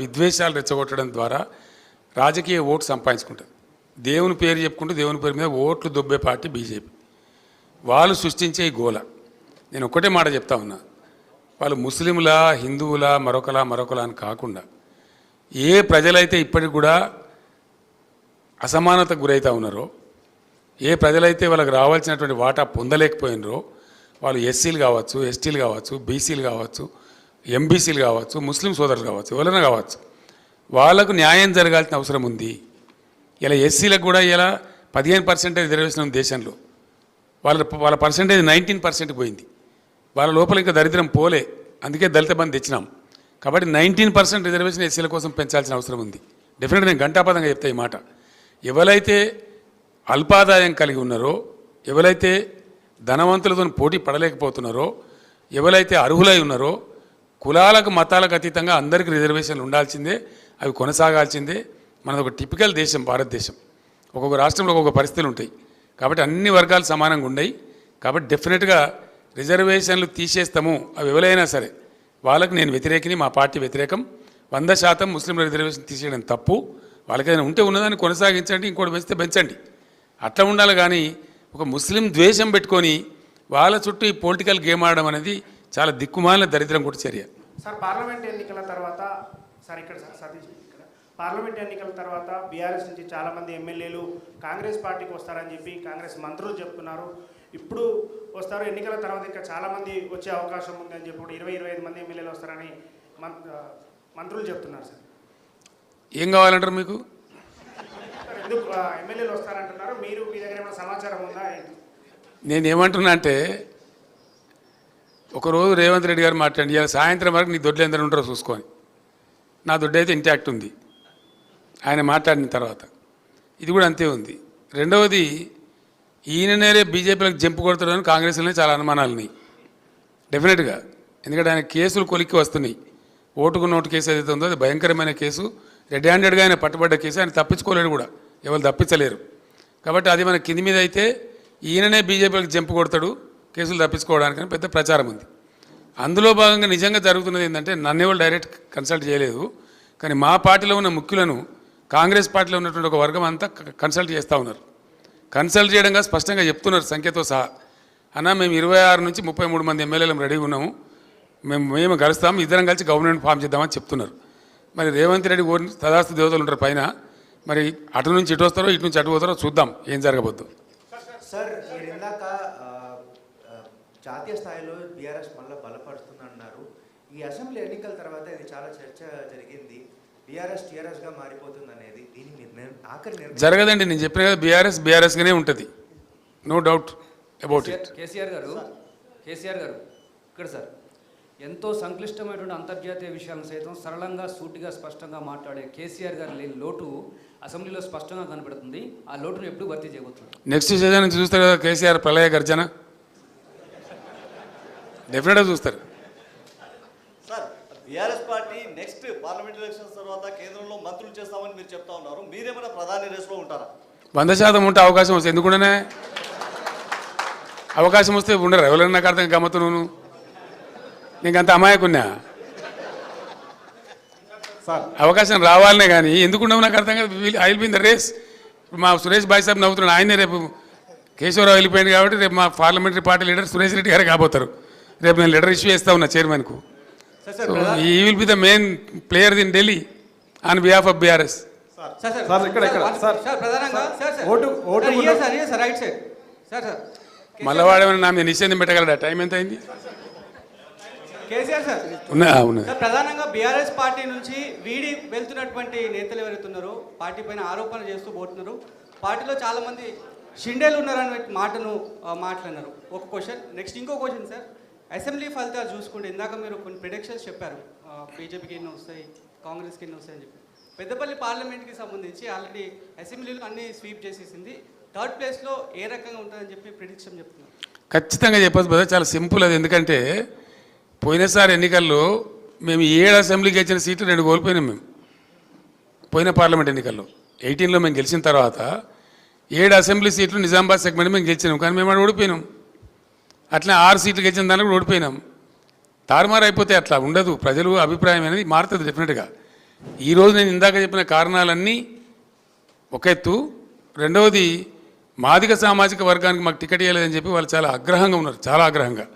విద్వేషాలు రెచ్చగొట్టడం ద్వారా రాజకీయ ఓటు సంపాదించుకుంటుంది. దేవుని పేరు చెప్పుకుంటూ దేవుని పేరు మీద ఓట్లు దొబ్బే పార్టీ బీజేపీ. వాళ్ళు సృష్టించే ఈ గోల. నేను ఒక్కటే మాట చెప్తా ఉన్నా, వాళ్ళు ముస్లింలా హిందువులా మరొకలా అని కాకుండా ఏ ప్రజలైతే ఇప్పటికి కూడా అసమానతకు గురవుతూ ఉన్నారో, ఏ ప్రజలైతే వాళ్ళకి రావాల్సినటువంటి వాటా పొందలేకపోయినరో, వాళ్ళు ఎస్సీలు కావచ్చు, ఎస్టీలు కావచ్చు, బీసీలు కావచ్చు, ఎంబీసీలు కావచ్చు, ముస్లిం సోదరులు కావచ్చు, ఎవరైనా కావచ్చు, వాళ్ళకు న్యాయం జరగాల్సిన అవసరం ఉంది. ఇలా ఎస్సీలకు కూడా ఇలా 15% రిజర్వేషన్ ఉంది దేశంలో. వాళ్ళ పర్సంటేజ్ 19% పోయింది. వాళ్ళ లోపల ఇంకా దరిద్రం పోలే, అందుకే దళిత బంధు తెచ్చినాం. కాబట్టి 19% రిజర్వేషన్ ఎస్సీల కోసం పెంచాల్సిన అవసరం ఉంది. డెఫినెట్గా నేను ఘంటాపదంగా చెప్తా ఈ మాట. ఎవరైతే అల్పాదాయం కలిగి ఉన్నారో, ఎవరైతే ధనవంతులతో పోటీ పడలేకపోతున్నారో, ఎవరైతే అర్హులై ఉన్నారో, కులాలకు మతాలకు అతీతంగా అందరికీ రిజర్వేషన్లు ఉండాల్సిందే, అవి కొనసాగాల్సిందే. మనది ఒక టిపికల్ దేశం భారతదేశం. ఒక్కొక్క రాష్ట్రంలో ఒక్కొక్క పరిస్థితులు ఉంటాయి. కాబట్టి అన్ని వర్గాలు సమానంగా ఉన్నాయి. కాబట్టి డెఫినెట్గా రిజర్వేషన్లు తీసేస్తాము, అవి ఎవరైనా సరే వాళ్ళకి నేను వ్యతిరేకిని, మా పార్టీ వ్యతిరేకం. 100% ముస్లింల రిజర్వేషన్ తీసేయడం తప్పు. వాళ్ళకి ఏదైనా ఉంటే ఉన్నదాన్ని కొనసాగించండి, ఇంకోటి పెంచితే పెంచండి, అట్లా ఉండాలి. కానీ ఒక ముస్లిం ద్వేషం పెట్టుకొని వాళ్ళ చుట్టూ ఈ పొలిటికల్ గేమ్ ఆడడం అనేది చాలా దిక్కుమాలిన దరిద్రం కూడా చర్య. సార్ పార్లమెంట్ ఎన్నికల తర్వాత పార్లమెంట్ ఎన్నికల తర్వాత బీఆర్ఎస్ నుంచి చాలామంది ఎమ్మెల్యేలు కాంగ్రెస్ పార్టీకి వస్తారని చెప్పి కాంగ్రెస్ మంత్రులు చెప్తున్నారు. ఇప్పుడు వస్తారు, ఎన్నికల తర్వాత ఇంకా చాలామంది వచ్చే అవకాశం ఉందని చెప్పి 20-25 మంది ఎమ్మెల్యేలు వస్తారని మంత్రులు చెప్తున్నారు. సార్ ఏం కావాలంటారు మీకు? ఎందుకు ఎమ్మెల్యేలు వస్తారంటున్నారు? మీ దగ్గర ఏమైనా సమాచారం ఉందా? నేనేమంటున్నా అంటే, ఒకరోజు రేవంత్ రెడ్డి గారు మాట్లాడి ఇలా సాయంత్రం వరకు నీ దొడ్లు ఎందరూ ఉంటారో చూసుకొని, నా దొడ్డు అయితే ఇంటాక్ట్ ఉంది ఆయన మాట్లాడిన తర్వాత. ఇది కూడా అంతే ఉంది. రెండవది, ఈయననే బీజేపీలకు జంపు కొడతాడని కాంగ్రెస్లోనే చాలా అనుమానాలు ఉన్నాయి డెఫినెట్గా. ఎందుకంటే ఆయన కేసులు కొలిక్కి వస్తున్నాయి. ఓటుకు నోటు కేసు ఏదైతే ఉందో అది భయంకరమైన కేసు, రెడ్ హ్యాండెడ్గా ఆయన పట్టుబడ్డ కేసు. ఆయన తప్పించుకోలేడు కూడా, ఎవరు తప్పించలేరు. కాబట్టి అది మన కింది మీద అయితే ఈయననే బీజేపీలకు జంపు కొడతాడు కేసులు తప్పించుకోవడానికని పెద్ద ప్రచారం ఉంది. అందులో భాగంగా నిజంగా జరుగుతున్నది ఏంటంటే, నన్నేవాళ్ళు డైరెక్ట్ కన్సల్ట్ చేయలేదు, కానీ మా పార్టీలో ఉన్న ముఖ్యులను కాంగ్రెస్ పార్టీలో ఉన్నటువంటి ఒక వర్గం అంతా కన్సల్ట్ చేస్తూ ఉన్నారు. కన్సల్ట్ చేయడంగా స్పష్టంగా చెప్తున్నారు సంఖ్యతో సహా, అన్న మేము 26 నుంచి 33 మంది ఎమ్మెల్యేలు రెడీగా ఉన్నాము, మేము కలుస్తాము, ఇద్దరం కలిసి గవర్నమెంట్ ఫామ్ చేద్దామని చెప్తున్నారు. మరి రేవంత్ రెడ్డి తదాస్తు దేవతలు ఉంటారు పైన, మరి అటు నుంచి ఇటు వస్తారో ఇటు నుంచి అటు పోతారో చూద్దాం ఏం జరగబోద్దు. సార్ మీరు ఇందాక జాతీయ స్థాయిలో బీఆర్ఎస్ మళ్ళీ బలపడుతుందన్నారు. ఈ అసెంబ్లీ ఎన్నికల తర్వాత ఇది చాలా చర్చ జరిగింది, బీఆర్ఎస్ టీఆర్ఎస్గా మారిపోతుంది అనేది. దీని ఆఖరి జరగదండి. నేను చెప్పిన కదా, బీఆర్ఎస్గానే ఉంటుంది, no doubt about it. KCR గారు ఇక్కడ సార్ ఎంతో సంక్లిష్టమైనటువంటి అంతర్జాతీయ విషయాలను సైతం సరళంగా సూటిగా స్పష్టంగా మాట్లాడే కేసీఆర్ గారు లేని లోటు అసెంబ్లీలో స్పష్టంగా కనబడుతుంది. ఆ లోటును ఎప్పుడు భర్తీ చేయబోతున్నారు? నెక్స్ట్ సీజన్ నుంచి చూస్తారు కదా కేసీఆర్ ప్రళయ గర్జన, డెఫినెట్గా చూస్తారు. Sir BRS party next parliament elections తర్వాత కేంద్రంలో మంత్రులు చేస్తామని మీరు చెప్తా ఉన్నారు. మీరేమైనా ప్రధాని రేసులో ఉంటారా? 100% ఉంటే అవకాశం వస్తే ఎందుకుండానే అవకాశం వస్తే ఉండరు. ఎవరైనా నాకు అర్థం గమ్మత్తు, నువ్వు నీకు అంత అమాయకున్నా అవకాశం రావాలనే కానీ ఎందుకుండవు నాకు అర్థం కాదు. I will be in the race. మా సురేష్ భాయ్ సాబ్ నవ్వుతున్నాడు, ఆయనే రేపు కేశవరావు వెళ్ళిపోయింది కాబట్టి రేపు మా parliamentary party leader Suresh Reddy గారు కాబోతారు. రేపు నేను లెటర్ ఇష్యూ చేస్తా ఉన్నా చైర్మన్కు. He will be the main player in Delhi on behalf of BRS. మళ్ళవాడేమైనా నా మీద నిశ్చయం పెట్టగలడా? టైం ఎంత అయింది? కేసీఆర్ సార్ ప్రధానంగా బీఆర్ఎస్ పార్టీ నుంచి వీడి వెళ్తున్నటువంటి నేతలు ఎవరైతున్నారో పార్టీ పైన ఆరోపణలు చేస్తూ పోతున్నారు. పార్టీలో చాలా మంది షిండేలు ఉన్నారనే మాటను మాట్లాడినారు. ఒక క్వశ్చన్. నెక్స్ట్ ఇంకో క్వశ్చన్ సార్, అసెంబ్లీ ఫలితాలు చూసుకుంటే ఇందాక మీరు కొన్ని ప్రిడిక్షన్స్ చెప్పారు, బీజేపీకి ఎన్ని వస్తాయి, కాంగ్రెస్కి ఎన్ని వస్తాయని చెప్పి. పెద్దపల్లి పార్లమెంట్కి సంబంధించి ఆల్రెడీ అసెంబ్లీలో అన్ని స్వీప్ చేసేసింది. 3rd ప్లేస్లో ఏ రకంగా ఉంటుందని చెప్పి ప్రిడిక్షన్ చెప్తున్నారు. ఖచ్చితంగా చెప్పచ్చు బ్రదర్, చాలా సింపుల్ అది. ఎందుకంటే పోయినసారి ఎన్నికల్లో మేము 7 అసెంబ్లీకి ఇచ్చిన సీట్లు 2 కోల్పోయినాం. మేము పోయిన పార్లమెంట్ ఎన్నికల్లో 18లో మేము గెలిచిన తర్వాత 7 అసెంబ్లీ సీట్లు నిజామాబాద్ సెగ్మెంట్ మేము గెలిచినాం, కానీ మేము ఓడిపోయినాం. అట్లా 6 సీట్లు గెలిచిన దానికి ఓడిపోయినాం. తారుమారు అయిపోతే అట్లా ఉండదు. ప్రజలు అభిప్రాయం అనేది మారుతుంది డెఫినెట్గా. ఈరోజు నేను ఇందాక చెప్పిన కారణాలన్నీ ఒక ఎత్తు, రెండవది మాదిగ సామాజిక వర్గానికి మాకు టికెట్ ఇవ్వలేదని చెప్పి వాళ్ళు చాలా ఆగ్రహంగా ఉన్నారు, చాలా ఆగ్రహంగా.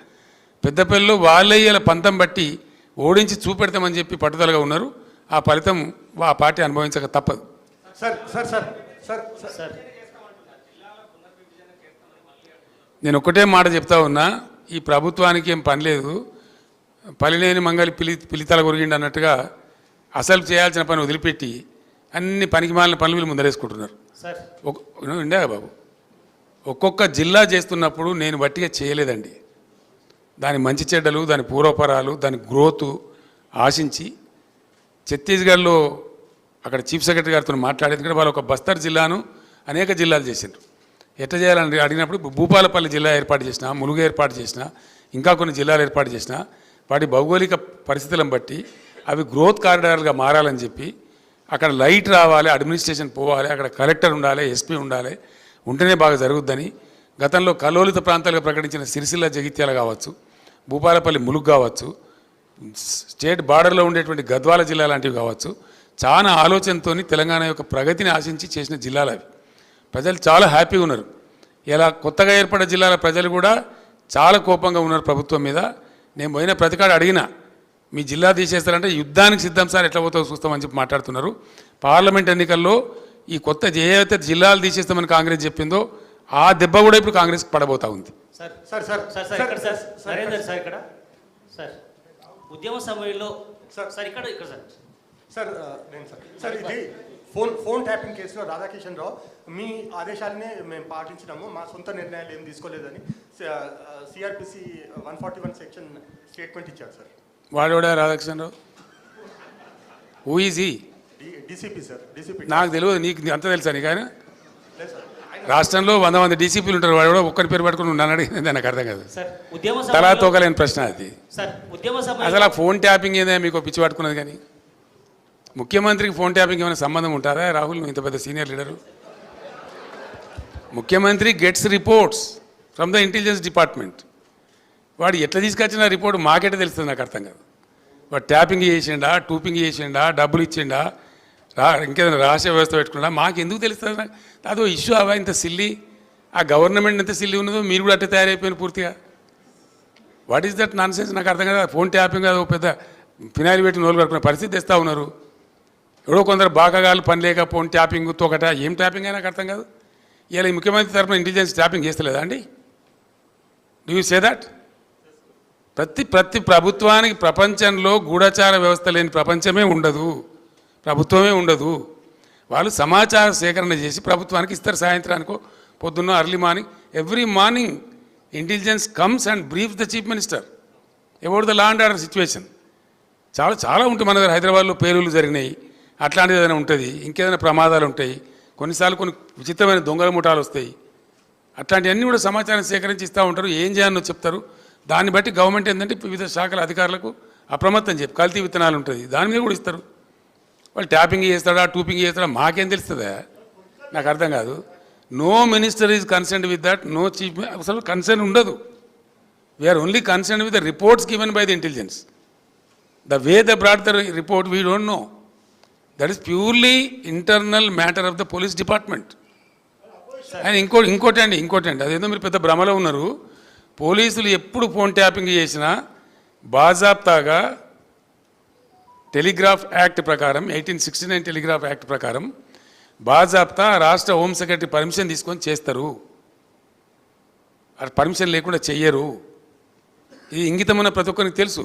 పెద్దపల్లిలో వాళ్ళే ఇలా పంతం బట్టి ఓడించి చూపెడతామని చెప్పి పట్టుదలగా ఉన్నారు. ఆ ఫలితం ఆ పార్టీ అనుభవించక తప్పదు. Sir sir sir sir sir నేను ఒక్కటే మాట చెప్తా ఉన్నా, ఈ ప్రభుత్వానికి ఏం పని లేదు, పలిలేని మంగళి పిలితల కొరిగిండి అన్నట్టుగా అసలు చేయాల్సిన పని వదిలిపెట్టి అన్ని పనికి మాలిన పనులు వీళ్ళు ముందరేసుకుంటున్నారు. సార్ ఇండియా బాబు, ఒక్కొక్క జిల్లా చేస్తున్నప్పుడు నేను వట్టిగా చేయలేదండి. దాని మంచి చెడ్డలు, దాని పూర్వపరాలు, దాని గ్రోతు ఆశించి ఛత్తీస్గఢ్లో అక్కడ చీఫ్ సెక్రటరీ గారితో మాట్లాడేది కూడా వాళ్ళు ఒక బస్తర్ జిల్లాను అనేక జిల్లాలు చేసిండ్రు. ఎట్లా చేయాలని అడిగినప్పుడు భూపాలపల్లి జిల్లా ఏర్పాటు చేసిన, ములుగు ఏర్పాటు చేసిన, ఇంకా కొన్ని జిల్లాలు ఏర్పాటు చేసిన, వాటి భౌగోళిక పరిస్థితులను బట్టి అవి గ్రోత్ కారిడార్లుగా మారాలని చెప్పి అక్కడ లైట్ రావాలి, అడ్మినిస్ట్రేషన్ పోవాలి, అక్కడ కలెక్టర్ ఉండాలి, ఎస్పీ ఉండాలి, ఉంటేనే బాగా జరుగుద్దని గతంలో కలోలిత ప్రాంతాలుగా ప్రకటించిన సిరిసిల్ల జగిత్యాల కావచ్చు, భూపాలపల్లి ములుగు కావచ్చు, స్టేట్ బార్డర్లో ఉండేటువంటి గద్వాల జిల్లా లాంటివి కావచ్చు, చాలా ఆలోచనతో తెలంగాణ యొక్క ప్రగతిని ఆశించి చేసిన జిల్లాలు అవి. ప్రజలు చాలా హ్యాపీగా ఉన్నారు. ఇలా కొత్తగా ఏర్పడ్డ జిల్లాల ప్రజలు కూడా చాలా కోపంగా ఉన్నారు ప్రభుత్వం మీద. నేను పోయిన ప్రతికాడ అడిగినా, మీ జిల్లా తీసేస్తారంటే యుద్ధానికి సిద్ధం సార్, ఎట్లా పోతావు చూస్తామని చెప్పి మాట్లాడుతున్నారు. పార్లమెంట్ ఎన్నికల్లో ఈ కొత్త ఏవైతే జిల్లాలు తీసేస్తామని కాంగ్రెస్ చెప్పిందో ఆ దెబ్బ కూడా ఇప్పుడు కాంగ్రెస్ పడబోతా ఉంది. Sir sir sir sir sir ఇక్కడ సార్ నరేందర్ సార్ ఇక్కడ సార్ ఉద్యమ సమయంలో సార్ సార్ ఇక్కడ ఇక్కడ సార్ సార్ నేను సార్ ఇది ఫోన్ ట్యాపింగ్ కేసులో రాధాకిషన్ రావు మీ ఆదేశాలనే మేము పాటించినాము, మా సొంత నిర్ణయాలు ఏం తీసుకోలేదని సిఆర్పిసి 141 సెక్షన్ స్టేట్మెంట్ ఇచ్చారు సార్. వాడేవాడా Radhakrishna Rao? Who is he? DCP sir, DCP. నాకు తెలియదు, నీకు అంత తెలుసా? నీకు ఆయన లేదు సార్. రాష్ట్రంలో 100 మంది డీసీపీలు ఉంటారు, వాడు కూడా ఒక్కరి పేరు పట్టుకుని నన్ను అడిగింది నాకు అర్థం కాదు. సార్ ఉద్యమ తలా సమయంలో తోకలేని ప్రశ్న అది. సార్ ఉద్యమ సమయంలో అసలు ఆ ఫోన్ ట్యాపింగ్ ఏదైనా మీకు పిచ్చి పట్టుకున్నది? కానీ ముఖ్యమంత్రికి ఫోన్ ట్యాపింగ్ ఏమైనా సంబంధం ఉంటుందా? రాహుల్, నువ్వు ఇంత పెద్ద సీనియర్ లీడరు. ముఖ్యమంత్రి gets reports from the intelligence department. వాడు ఎట్లా తీసుకొచ్చిన రిపోర్ట్ మాకెట్ట తెలుస్తుంది? నాకు అర్థం కాదు. వాడు ట్యాపింగ్ చేసిండా, టూపింగ్ చేసిండా, డబ్బులు ఇచ్చిండా, ఇంకేదైనా రహస్య వ్యవస్థ పెట్టుకున్నా మాకు ఎందుకు తెలుస్తుంది? నాకు అదో ఇష్యూ అవా ఇంత సిల్లీ. ఆ గవర్నమెంట్ ఎంత సిల్లీ ఉన్నదో మీరు కూడా అట్టే తయారైపోయిన పూర్తిగా. What is that non sense? నాకు అర్థం కదా. ఫోన్ ట్యాపింగ్ అది పెద్ద ఫినాయిల్ పెట్టి నోలు కడుపుకునే పరిస్థితి తెస్తూ ఉన్నారు. ఎవడో కొందరు బాగాగాలు పని లేక ఫోన్ ట్యాపింగ్ తోకట ఏం ట్యాపింగ్ అయినా నాకు అర్థం కాదు. ఇలా ఈ ముఖ్యమంత్రి తరఫున ఇంటెలిజెన్స్ ట్యాపింగ్ చేస్తలేదా అండి? Do you say that? ప్రతి ప్రభుత్వానికి ప్రపంచంలో గూఢచార వ్యవస్థ లేని ప్రపంచమే ఉండదు, ప్రభుత్వమే ఉండదు. వాళ్ళు సమాచార సేకరణ చేసి ప్రభుత్వానికి ఇస్తారు. సాయంత్రానికో పొద్దున్న early morning, every morning intelligence comes and briefs the chief minister about the law and order situation. చాలా చాలా ఉంటాయి మన దగ్గర. హైదరాబాద్లో పేలుళ్ళు జరిగినాయి, అట్లాంటిది ఏదైనా ఉంటుంది, ఇంకేదైనా ప్రమాదాలు ఉంటాయి, కొన్నిసార్లు కొన్ని విచిత్రమైన దొంగల ముఠాలు వస్తాయి. అట్లాంటివన్నీ కూడా సమాచారం సేకరించి ఇస్తూ ఉంటారు. ఏం చేయాలో చెప్తారు. దాన్ని బట్టి గవర్నమెంట్ ఏంటంటే వివిధ శాఖల అధికారులకు అప్రమత్తం చెప్పి కల్తీ విత్తనాలు ఉంటుంది, దాని మీద కూడా ఇస్తారు. వాళ్ళు ట్యాపింగ్ చేస్తాడా, టూపింగ్ చేస్తాడా మాకేం తెలుస్తుందా? నాకు అర్థం కాదు. No minister is concerned with that, no chief. అసలు కన్సర్న్ ఉండదు. We are only concerned with the reports given by the intelligence. The way the brought the report we don't know. That is purely internal matter of the police department. And ఇంకోటి అండి, అదేదో మీరు పెద్ద భ్రమలో ఉన్నారు. పోలీసులు ఎప్పుడు ఫోన్ ట్యాపింగ్ చేసినా బాజాప్తాగా టెలిగ్రాఫ్ యాక్ట్ ప్రకారం, 1869 టెలిగ్రాఫ్ యాక్ట్ ప్రకారం బాజాప్తా రాష్ట్ర హోమ్ సెక్రటరీ పర్మిషన్ తీసుకొని చేస్తారు. పర్మిషన్ లేకుండా చెయ్యరు. ఇది ఇంగితమైన ప్రతి ఒక్కరికి తెలుసు.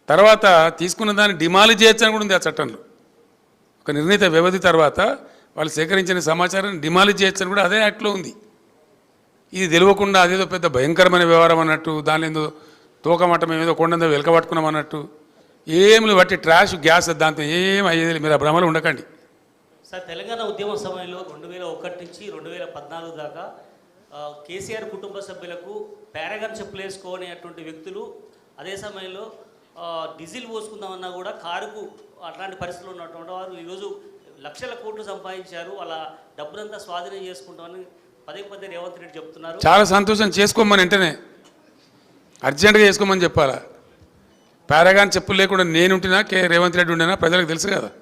తర్వాత తీసుకున్న దాన్ని డిమాలిజ్ చేయొచ్చని కూడా ఉంది ఆ చట్టంలో. ఒక నిర్ణీత వ్యవధి తర్వాత వాళ్ళు సేకరించిన సమాచారాన్ని డిమాలిజ్ చేయొచ్చని కూడా అదే యాక్ట్లో ఉంది. ఇది తెలియకుండా అదేదో పెద్ద భయంకరమైన వ్యవహారం అన్నట్టు, దాని ఏదో తోకమట్టం ఏదో కొండందో వెలకబట్టుకున్నాం అన్నట్టు ఏమి బట్టి ట్రాష్ గ్యాస్ దాంతో ఏం అయ్యేది. మీరు ఆ భ్రమలో ఉండకండి. సార్ తెలంగాణ ఉద్యమ సమయంలో 2001 నుంచి 2014 దాకా కేసీఆర్ కుటుంబ సభ్యులకు పారాగన్ చెప్పులు వేసుకోనేటువంటి వ్యక్తులు అదే సమయంలో డీజిల్ పోసుకుందామన్నా కూడా కారుకు అట్లాంటి పరిస్థితులు ఉన్నటువంటి వారు ఈరోజు లక్షల కోట్లు సంపాదించారు. వాళ్ళ డబ్బునంతా స్వాధీనం చేసుకుంటామని పదే రేవంత్ రెడ్డి చెప్తున్నారు. చాలా సంతోషం. చేసుకోమని వెంటనే అర్జెంటుగా చేసుకోమని చెప్పాలా. పారాగాన్ చెప్పులు లేకుండా నేను ఉంటున్నా రేవంత్ రెడ్డి ఉండేనా ప్రజలకు తెలుసు కదా.